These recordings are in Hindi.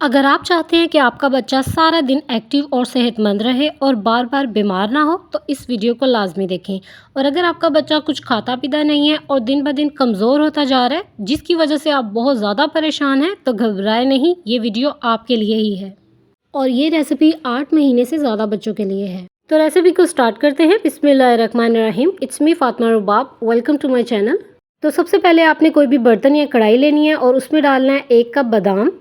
अगर आप चाहते हैं कि आपका बच्चा सारा दिन एक्टिव और सेहतमंद रहे और बार बार बीमार ना हो तो इस वीडियो को लाजमी देखें। और अगर आपका बच्चा कुछ खाता पीता नहीं है और दिन ब दिन कमज़ोर होता जा रहा है जिसकी वजह से आप बहुत ज़्यादा परेशान हैं तो घबराए नहीं, ये वीडियो आपके लिए ही है। और ये रेसिपी 8 महीने से ज़्यादा बच्चों के लिए है। तो रेसिपी को स्टार्ट करते हैं। बिस्मिल्लाहिर्रहमानिर्रहीम। It's me Fatima Rubab, welcome to my channel. तो सबसे पहले आपने कोई भी बर्तन या कढ़ाई लेनी है और उसमें डालना है 1 कप बादाम।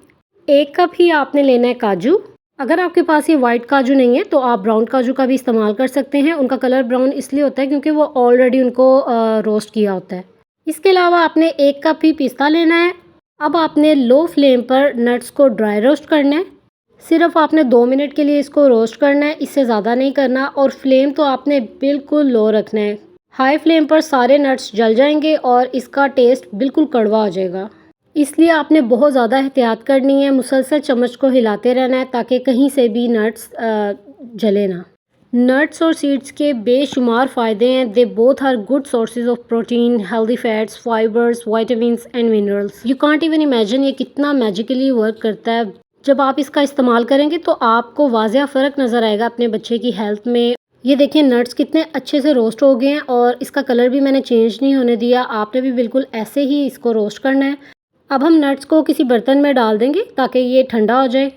1 कप ही आपने लेना है काजू। अगर आपके पास ये वाइट काजू नहीं है तो आप ब्राउन काजू का भी इस्तेमाल कर सकते हैं। उनका कलर ब्राउन इसलिए होता है क्योंकि वो ऑलरेडी उनको रोस्ट किया होता है। इसके अलावा आपने 1 कप ही पिस्ता लेना है। अब आपने लो फ्लेम पर नट्स को ड्राई रोस्ट करना है। सिर्फ आपने 2 मिनट के लिए इसको रोस्ट करना है, इससे ज़्यादा नहीं करना। और फ्लेम तो आपने बिल्कुल लो रखना है। हाई फ्लेम पर सारे नट्स जल जाएंगे और इसका टेस्ट बिल्कुल कड़वा हो जाएगा। इसलिए आपने बहुत ज़्यादा एहतियात करनी है। मुसलसल चम्मच को हिलाते रहना है ताकि कहीं से भी नट्स जले ना। नट्स और सीड्स के बेशुमार फ़ायदे हैं। They both are good sources of protein, healthy fats, fibres, vitamins and minerals. You can't even imagine ये कितना मैजिकली वर्क करता है। जब आप इसका इस्तेमाल करेंगे तो आपको वाज़िया फ़र्क नज़र आएगा अपने बच्चे की हेल्थ में। ये देखिए नट्स कितने अच्छे से रोस्ट हो गए हैं और इसका कलर भी मैंने चेंज नहीं होने दिया। आपने भी बिल्कुल ऐसे ही इसको रोस्ट करना है। अब हम नट्स को किसी बर्तन में डाल देंगे ताकि ये ठंडा हो जाए।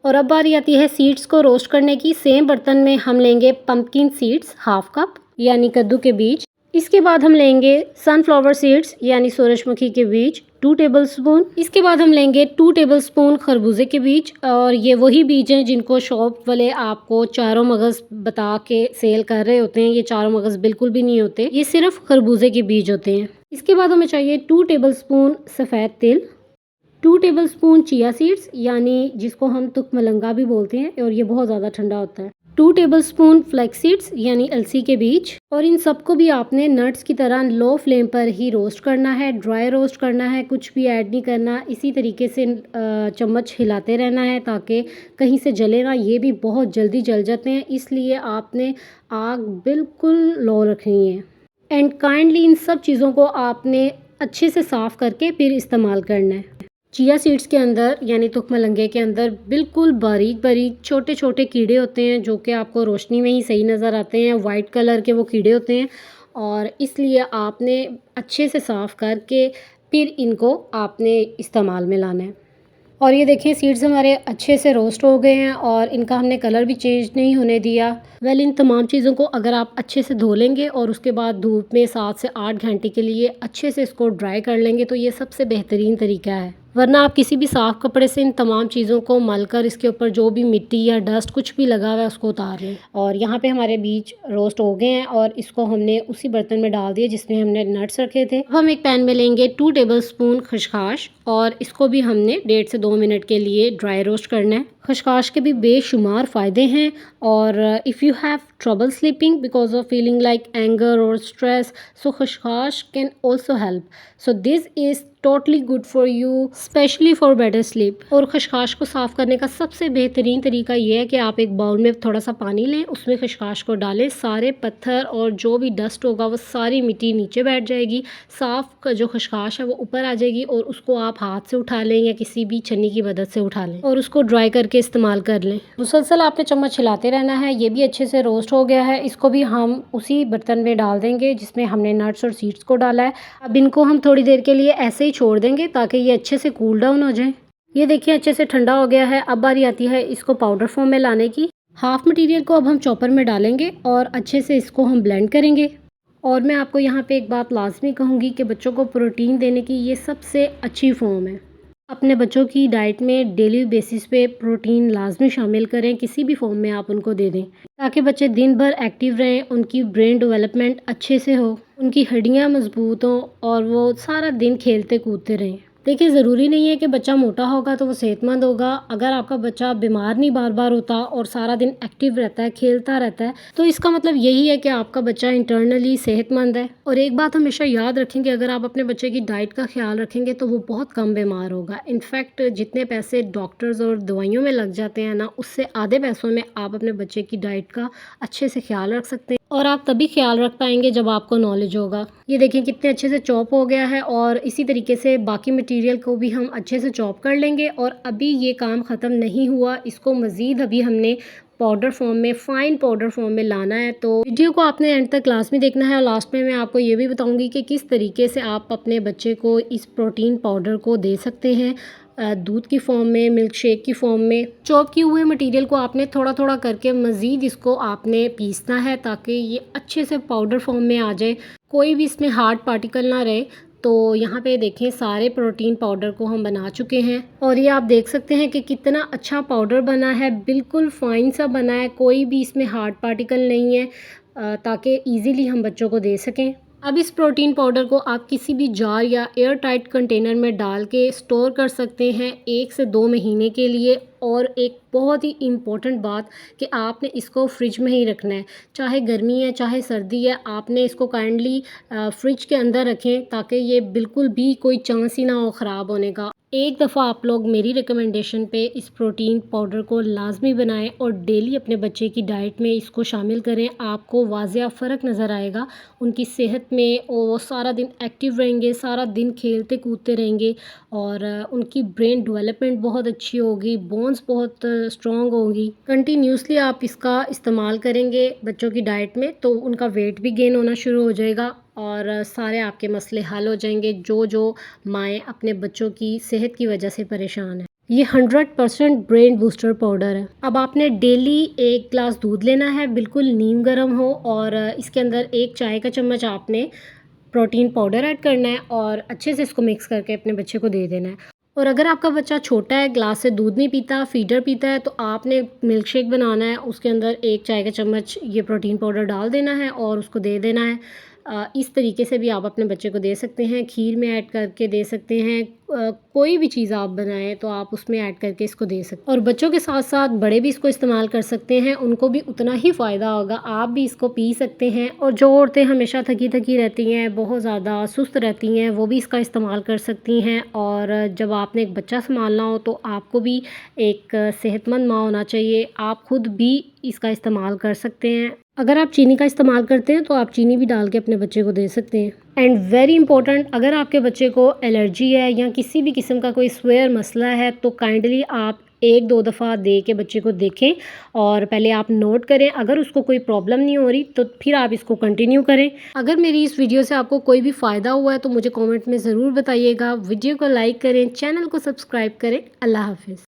और अब बारी आती है सीड्स को रोस्ट करने की। सेम बर्तन में हम लेंगे पंपकिन सीड्स 1/2 कप यानी कद्दू के बीज। इसके बाद हम लेंगे सनफ्लावर सीड्स यानी सूरजमुखी के बीज 2 टेबलस्पून। इसके बाद हम लेंगे 2 टेबलस्पून खरबूजे के बीज। और ये वही बीज हैं जिनको शॉप वाले आपको चारों मगज़ बता के सेल कर रहे होते हैं। ये चारों मगज़ बिल्कुल भी नहीं होते, ये सिर्फ खरबूजे के बीज होते हैं। इसके बाद हमें चाहिए 2 टेबलस्पून सफ़ेद तिल, 2 टेबलस्पून चिया सीड्स यानी जिसको हम तुखमलंगा भी बोलते हैं और ये बहुत ज़्यादा ठंडा होता है, 2 टेबलस्पून फ्लैक्स सीड्स यानी अलसी के बीज। और इन सबको भी आपने नट्स की तरह लो फ्लेम पर ही रोस्ट करना है, ड्राई रोस्ट करना है, कुछ भी ऐड नहीं करना। इसी तरीके से चम्मच हिलाते रहना है ताकि कहीं से जले ना। ये भी बहुत जल्दी जल जाते हैं, इसलिए आपने आग बिल्कुल लो रखनी है। एंड काइंडली इन सब चीज़ों को आपने अच्छे से साफ़ करके फिर इस्तेमाल करना है। चिया सीड्स के अंदर यानी तुखमलंगे के अंदर बिल्कुल बारीक बारीक छोटे छोटे कीड़े होते हैं जो कि आपको रोशनी में ही सही नज़र आते हैं। वाइट कलर के वो कीड़े होते हैं और इसलिए आपने अच्छे से साफ़ करके फिर इनको आपने इस्तेमाल में लाना है। और ये देखें सीड्स हमारे अच्छे से रोस्ट हो गए हैं और इनका हमने कलर भी चेंज नहीं होने दिया। इन तमाम चीज़ों को अगर आप अच्छे से धो लेंगे और उसके बाद धूप में 7 से 8 घंटे के लिए अच्छे से इसको ड्राई कर लेंगे तो ये सबसे बेहतरीन तरीका है। वरना आप किसी भी साफ़ कपड़े से इन तमाम चीज़ों को मलकर इसके ऊपर जो भी मिट्टी या डस्ट कुछ भी लगा हुआ है उसको उतार लें। और यहाँ पे हमारे बीज रोस्ट हो गए हैं और इसको हमने उसी बर्तन में डाल दिया जिसमें हमने नट्स रखे थे। अब हम एक पैन में लेंगे 2 टेबलस्पून खसखस और इसको भी हमने 1.5 से 2 मिनट के लिए ड्राई रोस्ट करना है। खसखस के भी बेशुमार फ़ायदे हैं और if you have trouble sleeping because of feeling like anger और स्ट्रेस, सो खसखस can also help. So this is totally good for you, specially for better sleep. और खसखस को साफ़ करने का सबसे बेहतरीन तरीका ये है कि आप एक बाउल में थोड़ा सा पानी लें, उसमें खसखस को डालें। सारे पत्थर और जो भी डस्ट होगा वो सारी मिट्टी नीचे बैठ जाएगी। साफ़ जो खसखस है वो ऊपर आ जाएगी और उसको आप हाथ से उठा लें या किसी भी छन्नी की मदद से उठा लें और उसको ड्राई करके इस्तेमाल कर लें। मुसलसल आपने चम्मच हिलाते रहना है। ये भी अच्छे से रोस्ट हो गया है। इसको भी हम उसी बर्तन में डाल देंगे जिसमें हमने नट्स और सीड्स को डाला है। अब इनको हम थोड़ी देर के लिए ऐसे ही छोड़ देंगे ताकि ये अच्छे से कूल डाउन हो जाए। ये देखिए अच्छे से ठंडा हो गया है। अब बारी आती है इसको पाउडर फॉर्म में लाने की। हाफ मटेरियल को अब हम चॉपर में डालेंगे और अच्छे से इसको हम ब्लेंड करेंगे। और मैं आपको यहाँ पे एक बात लाजमी कहूँगी कि बच्चों को प्रोटीन देने की ये सबसे अच्छी फॉर्म है। अपने बच्चों की डाइट में डेली बेसिस पे प्रोटीन लाजमी शामिल करें, किसी भी फॉर्म में आप उनको दे दें ताकि बच्चे दिन भर एक्टिव रहें, उनकी ब्रेन डेवलपमेंट अच्छे से हो, उनकी हड्डियां मजबूत हों और वो सारा दिन खेलते कूदते रहें। देखिए ज़रूरी नहीं है कि बच्चा मोटा होगा तो वो सेहतमंद होगा। अगर आपका बच्चा बीमार नहीं बार बार होता और सारा दिन एक्टिव रहता है, खेलता रहता है, तो इसका मतलब यही है कि आपका बच्चा इंटरनली सेहतमंद है। और एक बात हमेशा याद रखेंगे, अगर आप अपने बच्चे की डाइट का ख्याल रखेंगे तो वो बहुत कम बीमार होगा। इनफैक्ट जितने पैसे डॉक्टर्स और दवाइयों में लग जाते हैं ना, उससे आधे पैसों में आप अपने बच्चे की डाइट का अच्छे से ख्याल रख सकते हैं। और आप तभी ख़्याल रख पाएँगे जब आपको नॉलेज होगा। ये देखें कितने अच्छे से चॉप हो गया है और इसी तरीके से बाकी मटीरियल को भी हम अच्छे से चॉप कर लेंगे। और अभी ये काम ख़त्म नहीं हुआ, इसको मज़ीद अभी हमने पाउडर फॉर्म में, फ़ाइन पाउडर फॉर्म में लाना है। तो वीडियो को आपने एंड तक लास्ट में देखना है और लास्ट में मैं आपको ये भी बताऊँगी कि किस तरीके से आप अपने बच्चे को इस प्रोटीन पाउडर को दे सकते हैं, दूध की फ़ॉर्म में, मिल्क शेक की फ़ॉर्म में। चॉप किए हुए मटीरियल को आपने थोड़ा-थोड़ा करके मज़ीद इसको आपने पीसना है ताकि ये अच्छे से पाउडर फ़ॉर्म में आ जाए, कोई भी इसमें हार्ड पार्टिकल ना रहे। तो यहाँ पे देखें सारे प्रोटीन पाउडर को हम बना चुके हैं और ये आप देख सकते हैं कि कितना अच्छा पाउडर बना है, बिल्कुल फ़ाइन सा बना है, कोई भी इसमें हार्ड पार्टिकल नहीं है, ताकि ईज़िली हम बच्चों को दे सकें। अब इस प्रोटीन पाउडर को आप किसी भी जार या एयर टाइट कंटेनर में डाल के स्टोर कर सकते हैं 1 से 2 महीने के लिए। और एक बहुत ही इम्पोर्टेंट बात कि आपने इसको फ्रिज में ही रखना है, चाहे गर्मी है चाहे सर्दी है, आपने इसको काइंडली फ्रिज के अंदर रखें ताकि ये बिल्कुल भी कोई चांस ही ना हो ख़राब होने का। एक दफ़ा आप लोग मेरी रिकमेंडेशन पे इस प्रोटीन पाउडर को लाजमी बनाएं और डेली अपने बच्चे की डाइट में इसको शामिल करें, आपको वाज़िया फ़र्क नज़र आएगा उनकी सेहत में। और वो सारा दिन एक्टिव रहेंगे, सारा दिन खेलते कूदते रहेंगे और उनकी ब्रेन डेवलपमेंट बहुत अच्छी होगी, बोन्स बहुत स्ट्रॉन्ग होंगी। कंटिन्यूसली आप इसका इस्तेमाल करेंगे बच्चों की डाइट में तो उनका वेट भी गेन होना शुरू हो जाएगा और सारे आपके मसले हल हो जाएंगे जो माएँ अपने बच्चों की सेहत की वजह से परेशान हैं। ये 100% ब्रेन बूस्टर पाउडर है। अब आपने डेली 1 ग्लास दूध लेना है, बिल्कुल नीम गर्म हो और इसके अंदर 1 चाय का चम्मच आपने प्रोटीन पाउडर ऐड करना है और अच्छे से इसको मिक्स करके अपने बच्चे को दे देना है। और अगर आपका बच्चा छोटा है, ग्लास से दूध नहीं पीता, फीडर पीता है, तो आपने मिल्क शेक बनाना है, उसके अंदर 1 चाय का चम्मच ये प्रोटीन पाउडर डाल देना है और उसको दे देना है। इस तरीके से भी आप अपने बच्चे को दे सकते हैं, खीर में ऐड करके दे सकते हैं, कोई भी चीज़ आप बनाएं तो आप उसमें ऐड करके इसको दे सकते हैं। और बच्चों के साथ साथ बड़े भी इसको इस्तेमाल कर सकते हैं, उनको भी उतना ही फ़ायदा होगा, आप भी इसको पी सकते हैं। और जो औरतें हमेशा थकी थकी रहती हैं, बहुत ज़्यादा सुस्त रहती हैं, वो भी इसका इस्तेमाल कर सकती हैं। और जब आपने एक बच्चा संभालना हो तो आपको भी एक सेहतमंद माँ होना चाहिए, आप खुद भी इसका इस्तेमाल कर सकते हैं। अगर आप चीनी का इस्तेमाल करते हैं तो आप चीनी भी डाल के अपने बच्चे को दे सकते हैं। एंड वेरी इंपॉर्टेंट, अगर आपके बच्चे को एलर्जी है या किसी भी किस्म का कोई स्वेयर मसला है तो काइंडली आप 1-2 दफ़ा दे के बच्चे को देखें और पहले आप नोट करें। अगर उसको कोई प्रॉब्लम नहीं हो रही तो फिर आप इसको कंटिन्यू करें। अगर मेरी इस वीडियो से आपको कोई भी फ़ायदा हुआ है तो मुझे कमेंट में ज़रूर बताइएगा। वीडियो को लाइक करें, चैनल को सब्सक्राइब करें। अल्लाह हाफ़िज़।